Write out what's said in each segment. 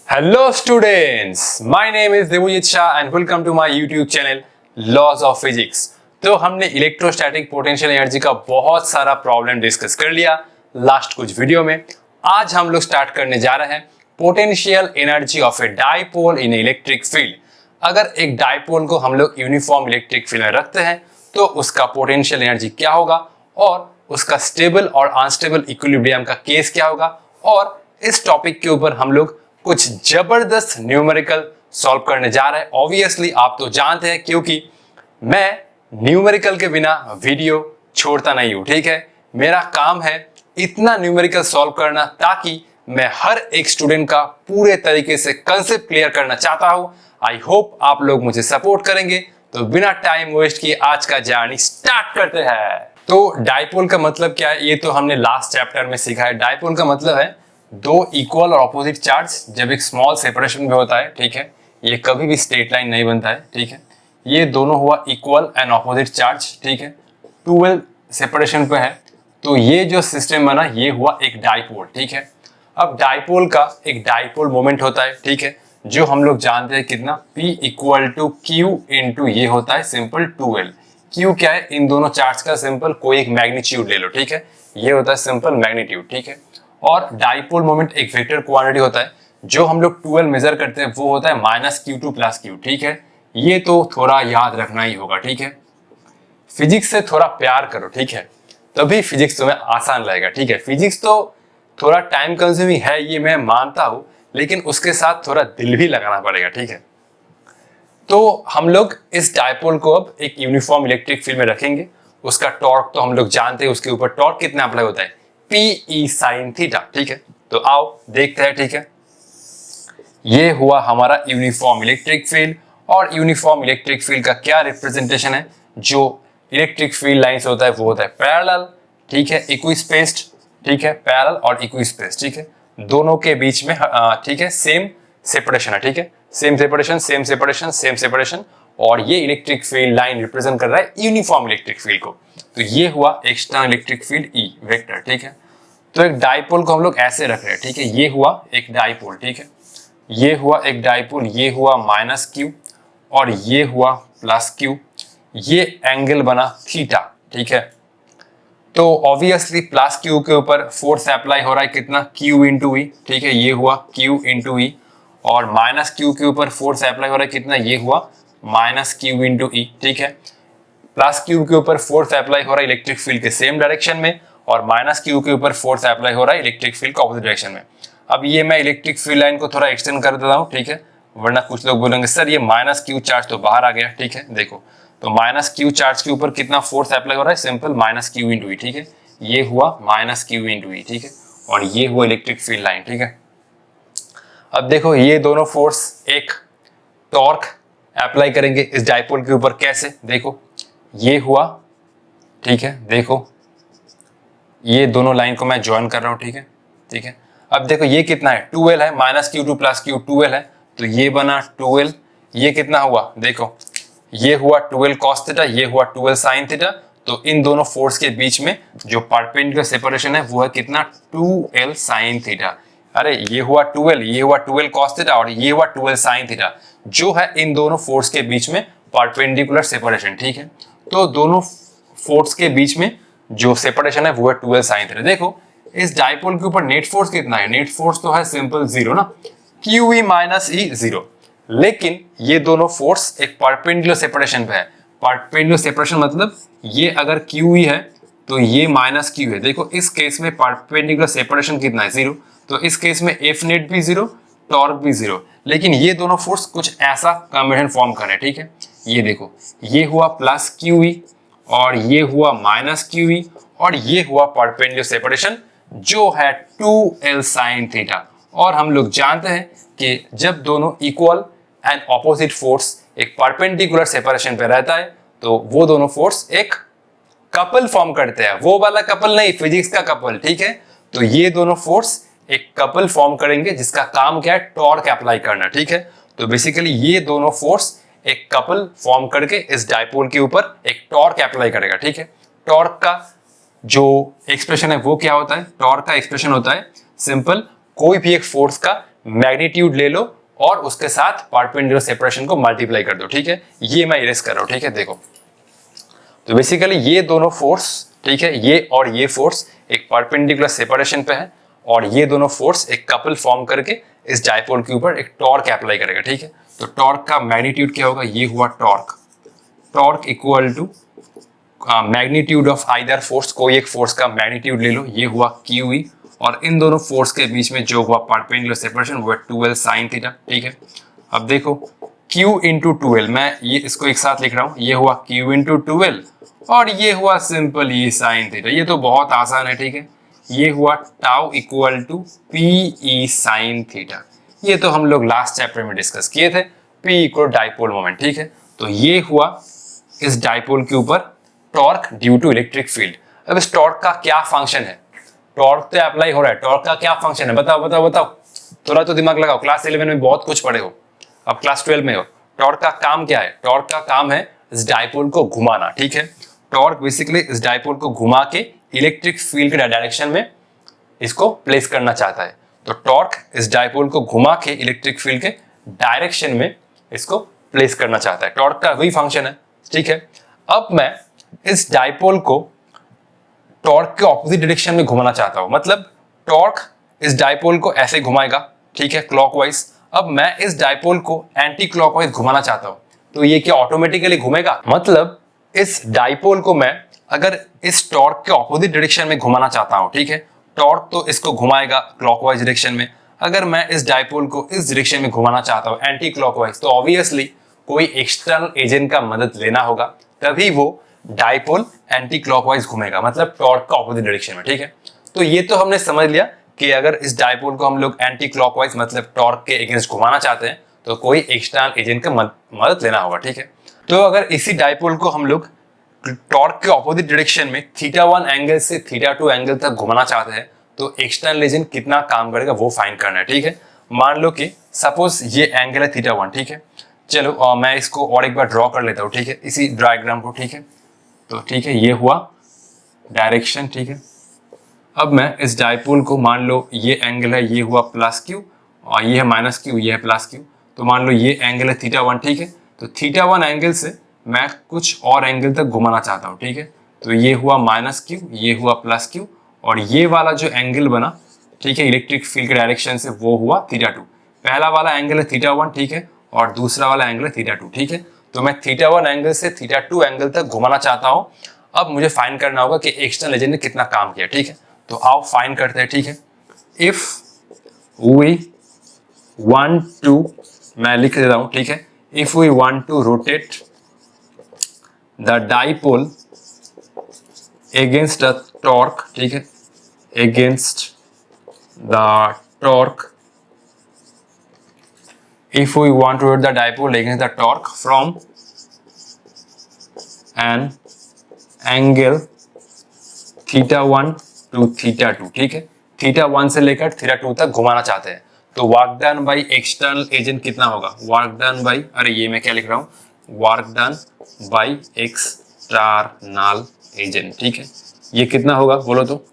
Hello students, my name is Devojit Shah and welcome to my YouTube channel Laws of Physics। तो हमने electrostatic potential energy का बहुत सारा problem discuss कर लिया लास्ट कुछ वीडियो में। आज हम लोग स्टार्ट करने जा रहे हैं potential energy of a dipole in electric field. अगर एक डाइपोल को हम लोग यूनिफॉर्म इलेक्ट्रिक फील्ड में रखते हैं तो उसका पोटेंशियल एनर्जी क्या होगा और उसका स्टेबल और अनस्टेबल इक्विलिब्रियम का केस क्या होगा, और इस टॉपिक के ऊपर हम लोग कुछ जबरदस्त न्यूमेरिकल सॉल्व करने जा रहे हैं। ऑब्वियसली आप तो जानते हैं क्योंकि मैं न्यूमेरिकल के बिना वीडियो छोड़ता नहीं हूं। ठीक है, मेरा काम है इतना न्यूमेरिकल सॉल्व करना ताकि मैं हर एक स्टूडेंट का पूरे तरीके से कंसेप्ट क्लियर करना चाहता हूं। आई होप आप लोग मुझे सपोर्ट करेंगे। तो बिना टाइम वेस्ट किए आज का जर्नी स्टार्ट करते हैं। तो डाइपोल का मतलब क्या है ये तो हमने लास्ट चैप्टर में सीखा है। डाइपोल का मतलब है दो इक्वल और ऑपोजिट चार्ज जब एक स्मॉल सेपरेशन में होता है। ठीक है, ये कभी भी स्ट्रेट लाइन नहीं बनता है। ठीक है, ये दोनों हुआ इक्वल एंड ऑपोजिट चार्ज। ठीक है, 12 सेपरेशन पे है तो ये जो सिस्टम बना ये हुआ एक डाइपोल। ठीक है, अब डाइपोल का एक डाइपोल मोमेंट होता है। ठीक है, जो हम लोग जानते हैं कितना P equal to Q into ये होता है सिंपल 2L। Q क्या है, इन दोनों चार्ज का सिंपल कोई एक मैग्नीट्यूड ले लो। ठीक है, ये होता है सिंपल मैग्नीट्यूड। ठीक है, और डाइपोल मोमेंट एक वेक्टर क्वांटिटी होता है। जो हम लोग 12 मेजर करते हैं वो होता है -Q2 + Q। ठीक है, ये तो थोड़ा याद रखना ही होगा। ठीक है, फिजिक्स से थोड़ा प्यार करो। ठीक है, तभी फिजिक्स तुम्हें आसान लगेगा। ठीक है, फिजिक्स तो थोड़ा टाइम कंज्यूमिंग है ये मैं मानता हूं, लेकिन उसके साथ थोड़ा दिल भी लगाना पड़ेगा। ठीक है, तो हम लोग इस डाइपोल को अब एक यूनिफॉर्म इलेक्ट्रिक फील्ड में रखेंगे। उसका टॉर्क तो हम लोग जानते हैं, उसके ऊपर टॉर्क कितना अप्लाई होता है PE sin थीटा। ठीक है, तो आओ देखते हैं। ठीक है, ये हुआ हमारा यूनिफॉर्म इलेक्ट्रिक फील्ड, और यूनिफॉर्म इलेक्ट्रिक फील्ड का क्या रिप्रेजेंटेशन है, जो इलेक्ट्रिक फील्ड लाइंस होता है वो होता है पैरेलल। ठीक है, इक्विस्पेस्ड। ठीक है, पैरेलल और इक्विस्पेस्ड। ठीक है, दोनों के बीच में ठीक है सेम सेपरेशन है। ठीक है, same separation same separation same separation, और ये इलेक्ट्रिक फील्ड लाइन रिप्रेजेंट कर रहा है यूनिफॉर्म इलेक्ट्रिक फील्ड को। तो ये हुआ external electric field E vector. ठीक है, तो एक डाइपोल को हम लोग ऐसे रख रहे हैं। ठीक है, ये हुआ एक डाइपोल। ठीक है, ये हुआ एक डाइपोल, ये हुआ -Q और ये हुआ +Q। ये एंगल बना थीटा। ठीक है, तो ऑब्वियसली +Q के ऊपर फोर्स अप्लाई हो रहा है कितना Q इंटू E। ठीक है, ये हुआ Q इंटू E, और -Q के ऊपर फोर्स अप्लाई हो रहा है कितना, ये हुआ -Q इंटू E। ठीक है, +Q के ऊपर फोर्स अप्लाई हो रहा है इलेक्ट्रिक फील्ड के सेम डायरेक्शन में, और -Q के ऊपर फोर्स अप्लाई हो रहा है इलेक्ट्रिक फील्ड के ऑपोजिट डायरेक्शन में। अब ये मैं इलेक्ट्रिक फील्ड लाइन को थोड़ा एक्सटेंड कर देता हूँ। ठीक है, वरना कुछ लोग बोलेंगे सर ये -Q चार्ज तो बाहर आ गया। ठीक है, देखो तो -Q चार्ज के ऊपर कितना फोर्स अप्लाई हो रहा है, सिंपल -Q इंटू E। ठीक है, ये हुआ -Q इंटू E। ठीक है, और ये हुआ इलेक्ट्रिक फील्ड लाइन। ठीक है, अब देखो ये दोनों फोर्स एक टॉर्क अप्लाई करेंगे इस डाइपोल के ऊपर। कैसे, देखो ये हुआ। ठीक है, देखो ये दोनों लाइन को मैं ज्वाइन कर रहा हूं। ठीक है, ठीक है, अब देखो ये कितना है 2L है, -Q2 + Q 2L है, तो ये बना 2L। ये कितना हुआ, देखो ये हुआ 2L cos थीटा, ये हुआ 2L sin थीटा। तो इन दोनों फोर्स के बीच में जो परपेंडिकुलर सेपरेशन है वो है कितना 2L sin थीटा। अरे ये हुआ 2L, ये हुआ 2L cos थीटा, और ये हुआ 2L sin थीटा, जो है इन दोनों फोर्स के बीच में परपेंडिकुलर सेपरेशन। ठीक है, तो दोनों फोर्स के बीच में जो सेपरेशन है वो है 2L sin थीटा। देखो इस डाइपोल के ऊपर नेट फोर्स कितना है, नेट फोर्स तो है सिंपल 0 ना, QE - E 0। लेकिन ये दोनों फोर्स एक परपेंडिकुलर सेपरेशन पे है। परपेंडिकुलर सेपरेशन मतलब ये अगर QE है तो ये -Q है। देखो इस केस में परपेंडिकुलर सेपरेशन कितना है 0, तो इस केस में F नेट भी 0, टॉर्क भी 0। लेकिन ये दोनों फोर्स कुछ ऐसा कॉम्बिनेशन फॉर्म कर रहे हैं। ठीक है, ये देखो ये हुआ +QE और ये हुआ -QE, और ये हुआ परपेंडिकुलर सेपरेशन जो है 2L sin थीटा। और हम लोग जानते हैं कि जब दोनों इक्वल एंड ऑपोजिट फोर्स एक परपेंडिकुलर सेपरेशन पे रहता है तो वो दोनों फोर्स एक कपल फॉर्म करते हैं। वो वाला कपल नहीं, फिजिक्स का कपल। ठीक है, तो ये दोनों फोर्स एक कपल फॉर्म करेंगे जिसका काम क्या है, टॉर्क अप्लाई करना। ठीक है, तो बेसिकली ये दोनों फोर्स एक कपल फॉर्म करके इस डाइपोल के ऊपर एक टॉर्क अप्लाई करेगा। ठीक है, टॉर्क का जो एक्सप्रेशन है वो क्या होता है, टॉर्क का एक्सप्रेशन होता है सिंपल कोई भी एक फोर्स का मैग्नीट्यूड ले लो और उसके साथ परपेंडिकुलर सेपरेशन को मल्टीप्लाई कर दो, ठीक है। ये मैं इरेज कर रहा हूं, ठीक है। देखो तो बेसिकली ये दोनों फोर्स, ठीक है, ये और ये फोर्स एक परपेंडिकुलर सेपरेशन पे है और ये दोनों फोर्स एक कपल फॉर्म करके इस डायपोल के ऊपर एक टॉर्क अप्लाई करेगा, ठीक है। तो टॉर्क का मैग्नीट्यूड क्या होगा, ये हुआ torque, torque equal to magnitude of either force, कोई एक फोर्स का मैग्नीट्यूड ले लो, ये हुआ QE, और इन दोनों फोर्स के बीच में जो हुआ परपेंडिकुलर सेपरेशन वो है 2L sin थीटा, ठीक है। अब देखो Q इंटू 2L, मैं ये इसको एक साथ लिख रहा हूं, ये हुआ Q इंटू 2L और ये हुआ सिंपल ये sin थीटा, ये तो बहुत आसान है, ठीक है। ये हुआ tau equal to PE sin theta, ये तो हम लोग लास्ट चैप्टर में डिस्कस किए थे, P इक्वल डाइपोल मोमेंट, ठीक है। तो ये हुआ इस डाइपोल के ऊपर torque due to electric field. अब इस टॉर्क का क्या फंक्शन है, टॉर्क तो अप्लाई हो रहा है, टॉर्क का क्या फंक्शन है, बताओ बताओ बताओ, थोड़ा तो दिमाग लगाओ, क्लास 11 में बहुत कुछ पढ़े हो, अब क्लास 12 में हो। टॉर्क का काम क्या है, टॉर्क का काम है इस डाइपोल को घुमाना, ठीक है। टॉर्क बेसिकली इस डाइपोल को घुमा के इलेक्ट्रिक फील्ड के डायरेक्शन में इसको प्लेस करना चाहता है। तो टॉर्क इस डाइपोल को घुमा के इलेक्ट्रिक फील्ड के डायरेक्शन में इसको प्लेस करना चाहता है, टॉर्क का वही फंक्शन है, ठीक है। अब मैं इस डाइपोल को टॉर्क के ऑपोजिट डायरेक्शन में घुमाना चाहता हूं, मतलब टॉर्क इस डाइपोल को ऐसे घुमाएगा, ठीक है, क्लॉकवाइज। अब मैं इस डाइपोल को एंटी क्लॉकवाइज घुमाना चाहता हूं, तो ये क्या ऑटोमेटिकली घूमेगा, मतलब इस डाइपोल को मैं अगर इस टॉर्क के ऑपोजिट डायरेक्शन में घुमाना चाहता हूं, ठीक है, टॉर्क तो इसको घुमाएगा क्लॉकवाइज डायरेक्शन में, अगर मैं इस डाइपोल को इस डायरेक्शन में घुमाना चाहता हूं एंटी क्लॉकवाइज, तो ऑब्वियसली कोई एक्सटर्नल एजेंट का मदद लेना होगा, तभी वो डाइपोल एंटी क्लॉकवाइज घूमेगा, मतलब टॉर्क का ऑपोजिट डायरेक्शन में, ठीक है। तो ये तो हमने समझ लिया कि अगर इस डाइपोल को हम लोग एंटी क्लॉकवाइज मतलब टॉर्क के अगेंस्ट घुमाना चाहते हैं तो कोई एक्सटर्नल एजेंट का मदद लेना होगा, ठीक है। तो अगर इसी डाइपोल को हम लोग टॉर्क के ऑपोजिट डायरेक्शन में θ1 एंगल से θ2 एंगल तक घुमाना चाहते हैं तो एक्सटर्नल एजेंट कितना काम करेगा वो फाइंड करना है, ठीक है। मान लो कि सपोज ये एंगल है θ1, ठीक है। चलो मैं इसको और एक बार ड्रॉ कर लेता हूँ, ठीक है, इसी डायग्राम को, ठीक है। तो ठीक है, ये हुआ डायरेक्शन, ठीक है। अब मैं इस डाइपोल को, मान लो ये एंगल है, ये हुआ +Q और ये है -Q, ये है +Q, तो मान लो ये एंगल है θ1, ठीक है। तो θ1 एंगल से मैं कुछ और एंगल तक घुमाना चाहता हूँ, ठीक है। तो ये हुआ -Q, ये हुआ +Q और ये वाला जो एंगल बना, ठीक है, इलेक्ट्रिक फील्ड के डायरेक्शन से, वो हुआ θ2। पहला वाला एंगल है θ1, ठीक है, और दूसरा वाला एंगल है θ2, ठीक है। तो मैं θ1 एंगल से θ2 एंगल तक घुमाना चाहता हूं। अब मुझे फाइंड करना होगा कि एक्सटर्नल एजेंट ने कितना काम किया, ठीक है। तो आओ फाइंड करते हैं, ठीक है। इफ वी वांट टू, मैं लिख देता हूं, ठीक है, if we want to rotate the dipole against the torque, ठीक है, against the torque, if we want to rotate the dipole against the torque from an angle θ1 to θ2, ठीक है, θ1 से लेकर θ2 तक घुमाना चाहते हैं, तो work done by external agent कितना होगा, वर्क डन बाई, अरे ये मैं क्या लिख रहा हूँ, work done by external agent, ठीक है। ये कितना होगा बोलो तो,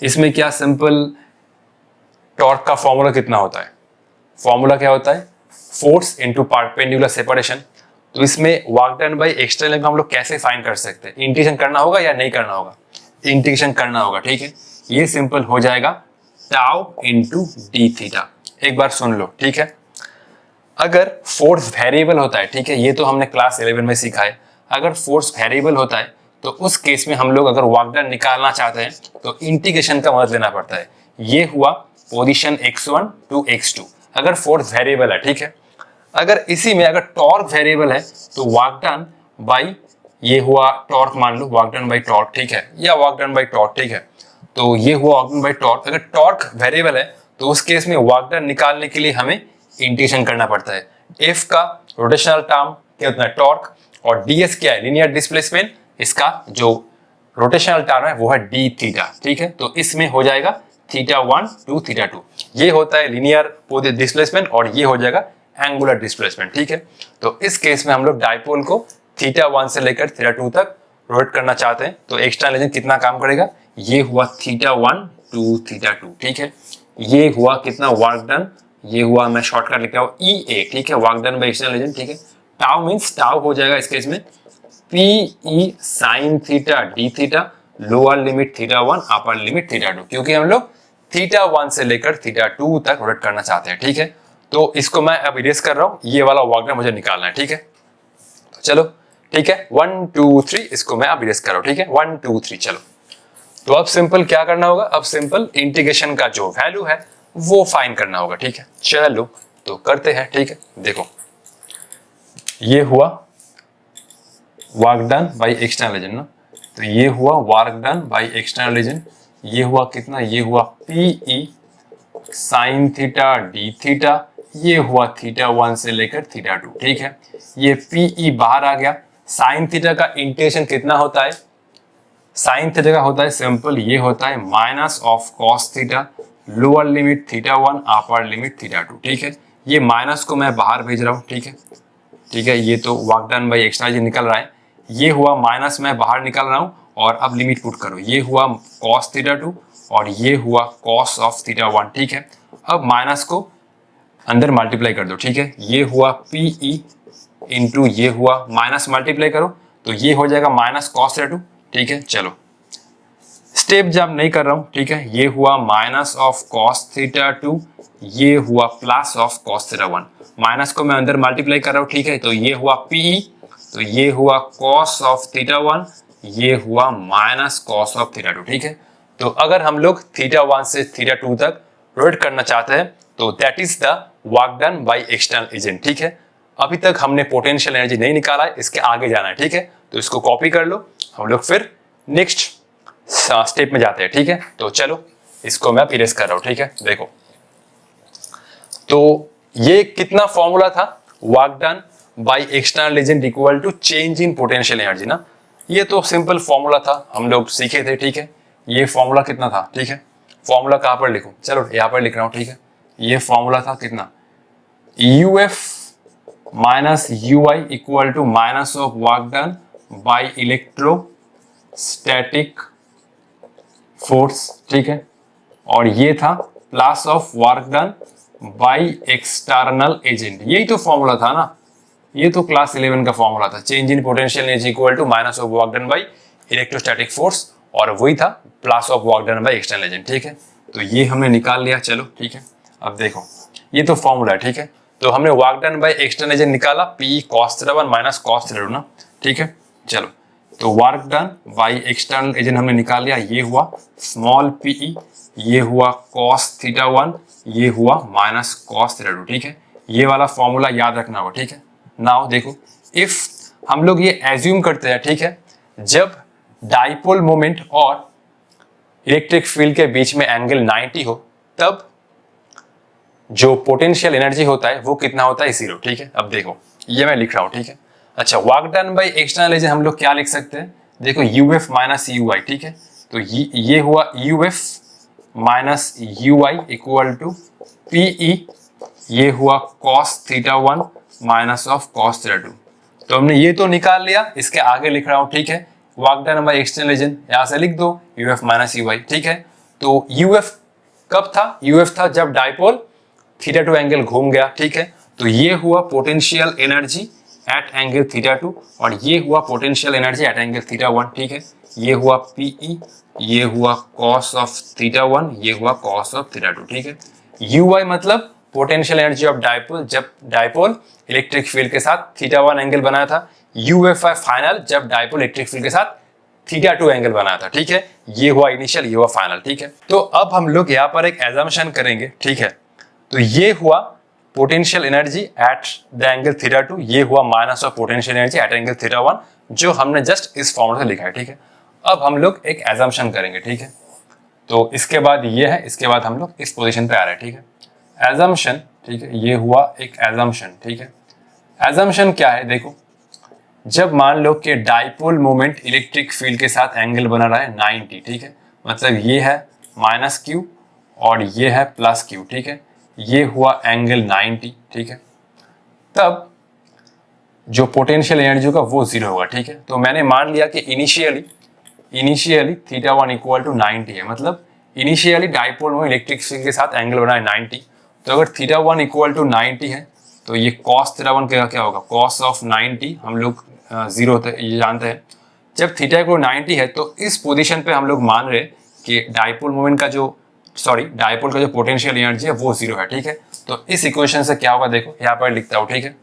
इसमें क्या सिंपल टॉर्क का फॉर्मूला कितना होता है, फॉर्मूला क्या होता है, फोर्स इनटू परपेंडिकुलर सेपरेशन। तो इसमें वर्क डन बाय एक्सटर्नल को हम लोग कैसे फाइंड कर सकते हैं, इंटीग्रेशन करना होगा या नहीं करना होगा, इंटीग्रेशन करना होगा, ठीक है। ये सिंपल हो जाएगा टाउ इनटू डी थीटा। एक बार सुन लो, ठीक है। अगर फोर्स वेरिएबल होता है, ठीक है, ये तो हमने क्लास 11 में सीखा है, अगर फोर्स वेरिएबल होता है तो उस केस में हम लोग अगर वर्क डन निकालना चाहते हैं तो इंटीग्रेशन का मदद लेना पड़ता है। ये हुआ पोजीशन x1 टू x2 अगर फोर्स वेरिएबल है, ठीक है। अगर इसी में अगर टॉर्क वेरिएबल है तो वर्क डन बाई, ये हुआ टॉर्क, मान लो वर्क डन बाई टॉर्क, ठीक है, या वर्क डन बाई टॉर्क, ठीक है। तो ये हुआ वर्क डन बाई टॉर्क। अगर टॉर्क वेरिएबल है तो उस केस में वर्क डन निकालने के लिए हमें इंटीग्रेशन करना पड़ता है। एफ का रोटेशनल टर्म क्या होता है, टॉर्क, और ds क्या है, लीनियर डिस्प्लेसमेंट, इसका जो रोटेशनल टर्म है वो है डी थीटा, ठीक है। तो इसमें हो जाएगा θ1 टू θ2, ये होता है लीनियर डिस्प्लेसमेंट और ये हो जाएगा एंगुलर डिस्प्लेसमेंट, ठीक है। तो इस केस में हम लोग डाइपोल को θ1 से लेकर θ2 तक रोटेट करना चाहते हैं, तो एक्सटर्नल एजेंट कितना काम करेगा, ये हुआ θ1 टू θ2, ठीक है। ये हुआ कितना वर्क डन ये हुआ, मैं शॉर्टकट लिख रहा हूँ EA, ठीक है, work done by external agent, ठीक है। टाउ मीन्स टाउ हो जाएगा इस केस में PE sine theta d theta, lower limit θ1 upper limit θ2, क्योंकि हम लोग θ1 से लेकर θ2 तक रोटेट करना चाहते हैं, ठीक है। तो इसको मैं अब इरेज कर रहा हूँ, ये वाला वर्क डन मुझे निकालना है, ठीक है। तो चलो ठीक है, 1 2 3 इसको मैं अब इरेज कर रहा हूँ, ठीक है, 1 2 3 चलो। तो अब सिंपल क्या करना होगा, अब सिंपल इंटीग्रेशन का जो वैल्यू है वो फाइंड करना होगा, ठीक है। चलो तो करते हैं, ठीक है। देखो ये हुआ work done by external agent ना, तो ये हुआ work done by external agent, ये हुआ कितना, ये हुआ PE sine theta d theta, ये हुआ θ1 से लेकर θ2, ठीक है। ये PE बाहर आ गया। साइन थीटा का इंटीग्रेशन कितना होता है, साइन थीटा का होता है सिंपल, ये होता है minus of cos theta, lower limit θ1 upper limit θ2, ठीक है। ये माइनस को मैं बाहर भेज रहा हूँ, ठीक है, ठीक है। ये तो work done by external agent निकल रहा है, ये हुआ माइनस मैं बाहर निकल रहा हूँ, और अब लिमिट पुट करो, ये हुआ cos θ2 और ये हुआ cos ऑफ θ1, ठीक है। अब माइनस को अंदर मल्टीप्लाई कर दो, ठीक है, ये हुआ PE इंटू ये हुआ माइनस मल्टीप्लाई करो तो ये हो जाएगा माइनस cos θ2, ठीक है। चलो स्टेप जब नहीं कर रहा हूं, ठीक है, ये हुआ माइनस ऑफ cos θ2, ये हुआ प्लस ऑफ cos θ1, माइनस को मैं अंदर मल्टीप्लाई कर रहा हूं, ठीक है। तो ये हुआ PE, तो ये हुआ cos ऑफ θ1, ये हुआ माइनस cos ऑफ θ2, ठीक है। तो अगर हम लोग θ1 से θ2 तक रोटेट करना चाहते हैं तो that is the work done by external agent, ठीक है। अभी तक हमने पोटेंशियल एनर्जी नहीं निकाला है, इसके आगे जाना है, ठीक है। तो इसको कॉपी कर लो, हम लोग फिर नेक्स्ट स्टेप में जाते हैं, ठीक है। तो चलो इसको मैं इरेज कर रहा हूं, ठीक है। देखो तो ये कितना फॉर्मूला था, work done by external agent equal to change in potential energy ना, ये तो सिंपल फॉर्मूला था, हम लोग सीखे थे, ठीक है। ये फॉर्मूला कितना था, ठीक है, फॉर्मूला कहां पर लिखूं, चलो यहां पर लिख रहा हूं, ठीक है। ये फॉर्मूला था कितना, UF minus UI equal to minus of work done by electrostatic force, ठीक है। और ये था plus of work done by external agent, यही तो फॉर्मूला था ना, ये तो क्लास 11 का फॉर्मूला था, change in potential energy equal to minus of work done by electrostatic force, और वही था plus of work done by external agent, ठीक है। तो ये हमने निकाल लिया, चलो ठीक है। अब देखो ये तो फॉर्मूला है, ठीक है। तो हमने work done by external agent निकाला PE cos θ1 माइनस cos θ2 ना, ठीक है। चलो तो work done by external agent हमने निकाल लिया, ये हुआ स्मॉल PE, ये हुआ cos θ1, ये हुआ माइनस cos θ2, ठीक है। ये वाला फॉर्मूला याद रखना होगा, ठीक है। नाउ देखो इफ हम लोग ये एज्यूम करते हैं, ठीक है, जब डाइपोल मोमेंट और इलेक्ट्रिक फील्ड के बीच में एंगल 90 हो तब जो पोटेंशियल एनर्जी होता है वो कितना होता है, 0, ठीक है। अब देखो ये मैं लिख रहा हूं, ठीक है। अच्छा work done by external agent हम लोग क्या लिख सकते हैं, देखो UF माइनस UI, ठीक है। तो ये हुआ UF minus UI equal to PE, ये हुआ cos θ1 माइनस ऑफ cos θ2। तो हमने ये तो निकाल लिया, इसके आगे लिख रहा हूं, ठीक है, work done by external agent, यहां से लिख दो UF माइनस UI, ठीक है। तो UF कब था, UF था जब डाइपोल θ2 एंगल घूम गया, ठीक है। तो ये हुआ पोटेंशियल एनर्जी एट एंगल θ2 और ये हुआ पोटेंशियल एनर्जी एट एंगल θ1, ठीक है। ये हुआ PE, ये हुआ cos ऑफ θ1, ये हुआ cos ऑफ θ2, ठीक है। UI मतलब पोटेंशियल एनर्जी ऑफ डाइपोल, जब डाइपोल इलेक्ट्रिक फील्ड के साथ θ1 एंगल बनाया था। UF है फाइनल, जब डाइपोल इलेक्ट्रिक फील्ड के साथ θ2 एंगल बनाया था, ठीक है। ये हुआ इनिशियल, ये हुआ फाइनल, ठीक है। तो अब हम लोग यहाँ पर एक एजम्पशन करेंगे, ठीक है। तो ये हुआ potential energy at the angle θ2, ये हुआ minus of potential energy at angle θ1, जो हमने जस्ट इस फॉर्मूला से लिखा है, ठीक है। अब हम लोग एक एजम्पशन करेंगे, ठीक है। तो इसके बाद ये है, इसके बाद हम लोग इस पोजीशन पे आ रहे हैं, ठीक है। एजम्पशन, ठीक है, ये हुआ एक एजम्पशन, ठीक है। एजम्पशन क्या है, देखो जब मान लो कि डाइपोल मोमेंट इलेक्ट्रिक फील्ड के साथ एंगल बना रहा है 90, ठीक है, मतलब ये है माइनस Q और ये है प्लस Q, ठीक है। ये हुआ एंगल 90, ठीक है। तब जो पोटेंशियल एनर्जी होगा वो 0 होगा, ठीक है। तो मैंने मान लिया कि इनिशियली θ1 इक्वल टू 90 है, मतलब इनिशियली डाइपोल में इलेक्ट्रिक फील्ड के साथ एंगल बना है 90 तो अगर थीटा 1 इक्वल टू 90 है तो ये कॉस थीटा 1 क्या होगा, कॉस ऑफ 90 हम लोग 0 होते ये जानते हैं। जब थीटा इक्वल 90 है तो इस पोजीशन पे हम लोग मान रहे कि डाइपोल का जो पोटेंशियल एनर्जी है वो 0 है, ठीक है। तो इस इक्वेशन से क्या होगा देखो, यहाँ पर लिखता हूँ, ठीक है।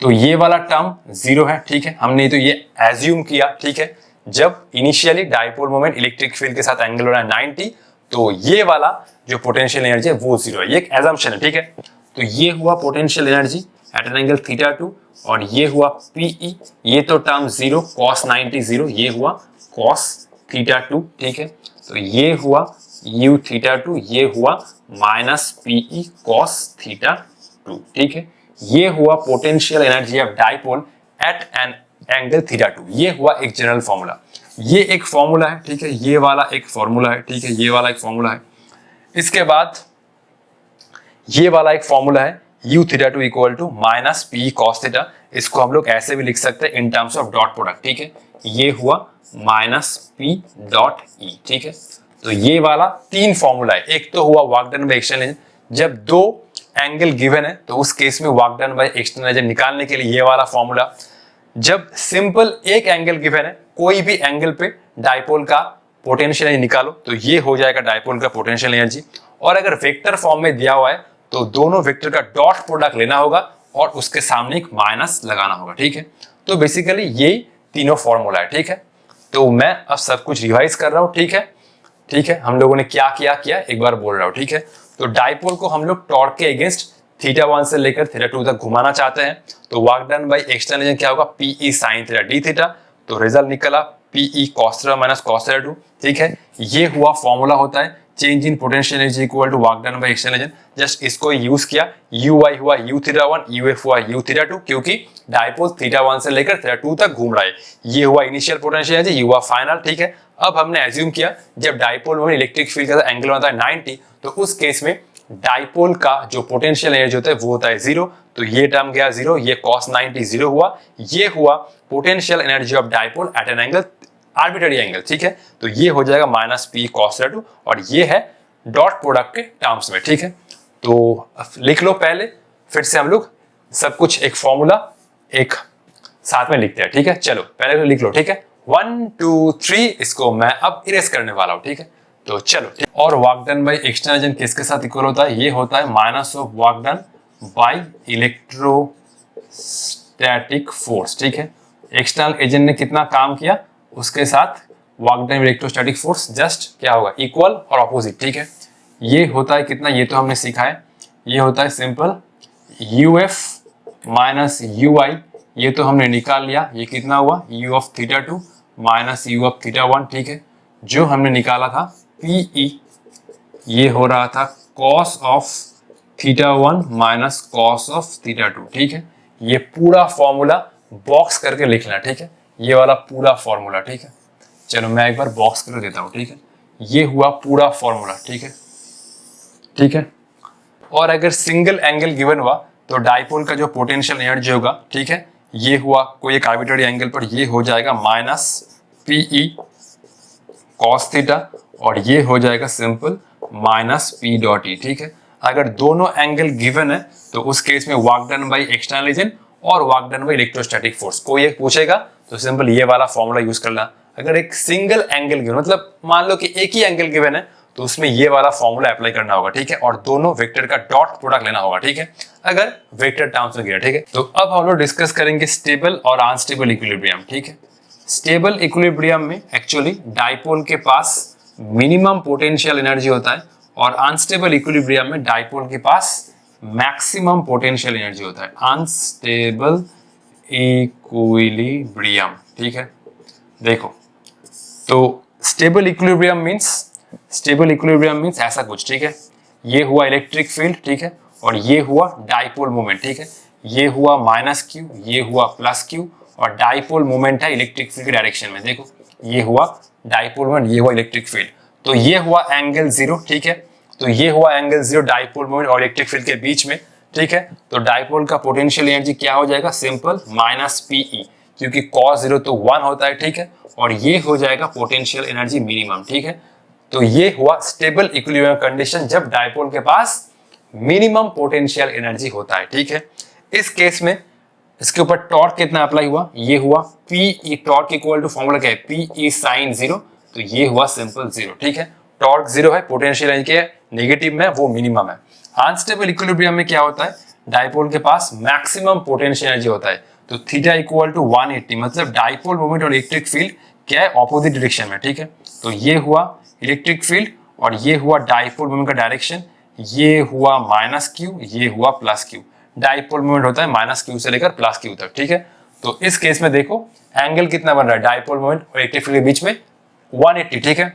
तो ये वाला टर्म 0 है, ठीक है। हमने तो ये एज्यूम किया, ठीक है। जब initially dipole moment electric field के साथ एंगल हो रहा है 90, तो ये वाला जो पोटेंशियल एनर्जी है वो 0 है, ये एक एजम्पशन है, ठीक है। तो ये हुआ potential energy eight an angle theta 2 और ये हुआ पीई, ये तो टर्म 0 cos 90 0, ये हुआ cos थीटा 2, ठीक है। तो ये हुआ u थीटा 2, ये हुआ माइनस पीई cos थीटा 2, ठीक है। ये हुआ potential energy of dipole at an angle theta 2, ये हुआ एक जनरल फॉर्मूला। ये एक फॉर्मूला है, ठीक है, ये वाला एक फॉर्मूला है, ठीक है, ये वाला एक फॉर्मूला है। इसके बाद ये वाला एक फॉर्मूला है u theta 2 equal to minus P cos theta. इसको हम लोग ऐसे भी लिख सकते हैं in terms of dot product, ठीक है। ये हुआ माइनस पी डॉट ई, ठीक है। तो ये वाला 3 फॉर्मूला है। एक तो हुआ work done by external energy, जब 2 एंगल गिवन है तो उस केस में work done by external energy निकालने के लिए ये वाला फॉर्मूला। जब सिंपल एक एंगल गिवन है, कोई भी एंगल पे डाइपोल का पोटेंशियल एनर्जी निकालो तो ये हो जाएगा डाइपोल का पोटेंशियल एनर्जी। और अगर वेक्टर फॉर्म में दिया हुआ है तो दोनों वेक्टर का डॉट प्रोडक्ट लेना होगा और उसके सामने एक माइनस लगाना होगा, ठीक है। तो बेसिकली ये तीनों फॉर्मूला है, ठीक है। तो मैं अब सब कुछ रिवाइज कर रहा हूं, ठीक है, ठीक है। हम लोगों ने क्या किया एक बार बोल रहा हूं, ठीक है। तो डाइपोल को हम लोग टॉर्क के अगेंस्ट थीटा 1 से लेकर थीटा 2 तक घुमाना चाहते हैं, तो work done by external energy क्या होगा, P E sine theta d theta. तो रिजल्ट निकला P E cos theta minus cos theta 2, ठीक है। ये हुआ फॉर्मूला होता है change in potential energy equal to work done by external energy. Just इसको यूज किया, ui हुआ u थीटा 1, uf हुआ u थीटा 2, क्योंकि डाइपोल थीटा 1 से लेकर थीटा 2 तक घूम रहा है। ये हुआ इनिशियल पोटेंशियल एनर्जी, ये हुआ फाइनल, ठीक है। अब हमने एज्यूम किया जब डाइपोल में इलेक्ट्रिक फील्ड का एंगल होता है 90, तो उस केस में डाइपोल का जो पोटेंशियल एनर्जी होता है वो होता है 0। तो ये टर्म गया 0, ये cos 90 0 हुआ, ये हुआ potential energy of dipole at an angle arbitrary angle, ठीक है। तो ये हो जाएगा माइनस पी कॉस 2 और ये है डॉट प्रोडक्ट के टर्म्स में, ठीक है। तो लिख लो पहले, फिर से हम लोग सब कुछ एक फॉर्मूला एक साथ में लिखते हैं, ठीक है। चलो पहले लिख लो, ठीक है, 1 2 3। इसको मैं अब इरेज करने वाला हूं, ठीक है। तो चलो, और work done by external energy किसके साथ इक्वल होता है, ये होता है minus of work done by electrostatic force, ठीक है। एक्सटर्नल एजेंट ने कितना काम किया उसके साथ work done electrostatic force just क्या होगा, इक्वल और ऑपोजिट, ठीक है। ये होता है कितना, ये तो हमने सीखा है, ये होता है सिंपल uf माइनस ui, ये तो हमने निकाल लिया। ये कितना हुआ, u of theta 2 minus u of theta 1, ठीक है। जो हमने निकाला था pe, ये हो रहा था cos of theta 1 minus cos of theta 2, ठीक है। ये पूरा फॉर्मूला बॉक्स करके लिखना, ठीक है, ये वाला पूरा फॉर्मूला, ठीक है। चलो मैं एक बार बॉक्स कर देता हूं, ठीक है। ये हुआ पूरा फॉर्मूला, ठीक है, ठीक है। और अगर सिंगल एंगल गिवन हुआ तो डाइपोल का जो पोटेंशियल एनर्जी होगा, ठीक है, ये हुआ कोई एक आर्बिट्ररी एंगल पर, ये हो जाएगा माइनस पीई कॉस थीटा और ये हो जाएगा simple minus P dot E, ठीक है। अगर दोनों एंगल गिवन है तो उस केस में work done by external agent और work done by electrostatic force कोई एक पूछेगा तो सिंपल ये वाला फॉर्मूला यूज करना। अगर एक सिंगल एंगल गिवन, मतलब मान लो कि एक ही एंगल गिवन है, तो उसमें ये वाला फॉर्मूला अप्लाई करना होगा, ठीक है। और दोनों वेक्टर का डॉट प्रोडक्ट लेना होगा, ठीक है, अगर वेक्टर टर्म्स में गिरा, ठीक है। तो अब हम लोग डिस्कस करेंगे स्टेबल और अनस्टेबल इक्विलिब्रियम, ठीक है। स्टेबल इक्विलिब्रियम में एक्चुअली डाइपोल के पास मिनिमम पोटेंशियल एनर्जी होता है और अनस्टेबल इक्विलिब्रियम में डाइपोल के पास मैक्सिमम पोटेंशियल एनर्जी होता है। अनस्टेबल इक्विलिब्रियम, ठीक है। देखो, तो स्टेबल इक्विलिब्रियम मींस ऐसा कुछ, ठीक है। ये हुआ इलेक्ट्रिक फील्ड, ठीक है, और ये हुआ डाइपोल मोमेंट, ठीक है। ये हुआ माइनस क्यू, ये हुआ प्लस क्यू, और डाइपोल मोमेंट है इलेक्ट्रिक फील्ड की डायरेक्शन में। देखो, ये हुआ डाइपोल मोमेंट, ये हुआ इलेक्ट्रिक फील्ड, तो ये हुआ एंगल 0, ठीक है। तो ये हुआ एंगल 0 डाइपोल मोमेंट और इलेक्ट्रिक फील्ड के बीच में, ठीक है। तो डाइपोल का पोटेंशियल एनर्जी क्या हो जाएगा, सिंपल माइनस पीई, क्योंकि cos 0 तो 1 होता है, ठीक है। और ये हो जाएगा पोटेंशियल एनर्जी मिनिमम, ठीक है। तो ये हुआ स्टेबल इक्विलिब्रियम कंडीशन जब डाइपोल के पास मिनिमम पोटेंशियल एनर्जी होता है। ठीक है, इस केस में इसके ऊपर टॉर्क कितना अप्लाई हुआ, ये हुआ Pe, torque equal to formula क्या है, Pe sin 0, तो ये हुआ सिंपल 0। ठीक है, टॉर्क 0 है, पोटेंशियल एनर्जी के नेगेटिव में वो मिनिमम है। अनस्टेबल इक्विलिब्रियम में क्या होता है, डाइपोल के पास मैक्सिमम पोटेंशियल एनर्जी होता है, तो थीटा इक्वल टू 180, मतलब डाइपोल मोमेंट और इलेक्ट्रिक फील्ड क्या है, ऑपोजिट डायरेक्शन में। ठीक है, तो ये हुआ इलेक्ट्रिक फील्ड और ये हुआ डाइपोल मोमेंट का डायरेक्शन, ये हुआ माइनस क्यू, ये हुआ प्लस क्यू। डाइपोल मोमेंट होता है माइनस क्यू से लेकर प्लस क्यू तक। ठीक है, तो इस केस में देखो एंगल कितना बन रहा है डाइपोल मोमेंट और इलेक्ट्रिक फील्ड के बीच में, 180। ठीक है,